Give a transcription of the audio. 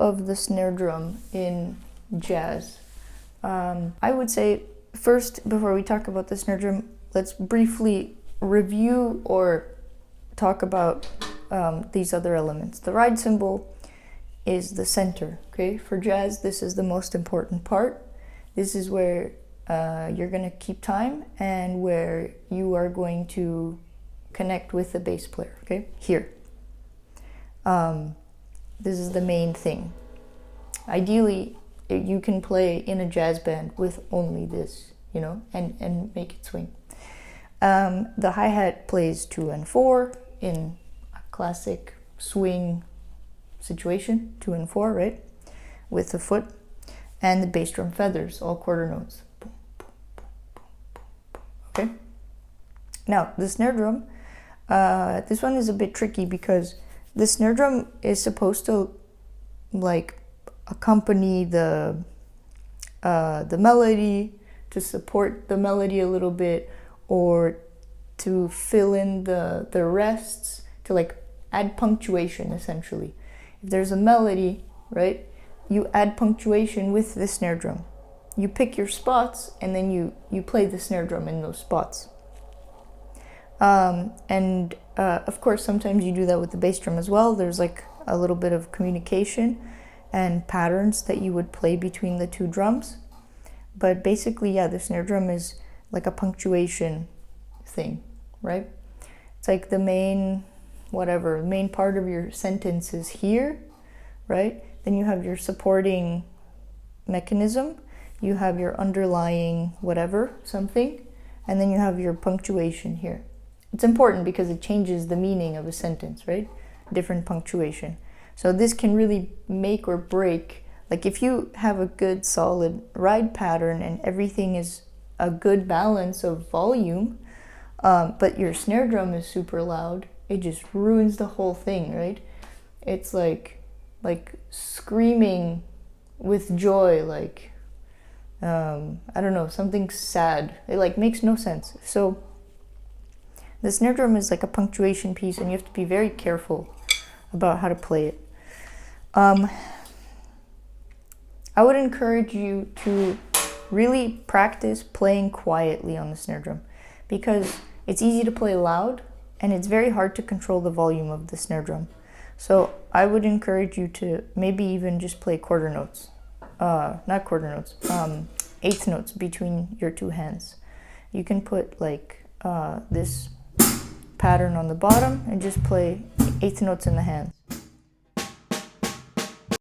of the snare drum in jazz. I would say first, before we talk about the snare drum, let's briefly review or talk about these other elements. The ride cymbal is the center, okay? For jazz, this is the most important part. This is where you're gonna keep time and where you are going to connect with the bass player, okay? Here. This is the main thing. Ideally, you can play in a jazz band with only this, you know, and make it swing. The hi-hat plays 2 and 4 in a classic swing situation, 2 and 4, right? With the foot. And the bass drum feathers, all quarter notes. Boom, boom, boom, boom, boom, boom. Okay? Now, the snare drum, this one is a bit tricky because the snare drum is supposed to like accompany the melody, to support the melody a little bit, or to fill in the rests, to like add punctuation essentially. If there's a melody, right, you add punctuation with the snare drum. You pick your spots and then you play the snare drum in those spots. Of course, sometimes you do that with the bass drum as well. There's like a little bit of communication and patterns that you would play between the two drums. But basically, yeah, the snare drum is like a punctuation thing, right? It's like the main part of your sentence is here, right? Then you have your supporting mechanism, you have your underlying whatever, something, and then you have your punctuation here. It's important because it changes the meaning of a sentence, right? Different punctuation. So this can really make or break. Like if you have a good solid ride pattern and everything is a good balance of volume, but your snare drum is super loud, it just ruins the whole thing, right? It's like screaming with joy, like I don't know, something sad. It like makes no sense. So the snare drum is like a punctuation piece, and you have to be very careful about how to play it. I would encourage you to really practice playing quietly on the snare drum, because it's easy to play loud and it's very hard to control the volume of the snare drum. So I would encourage you to maybe even just play quarter notes, not quarter notes, eighth notes between your two hands. You can put like this pattern on the bottom and just play eighth notes in the hands.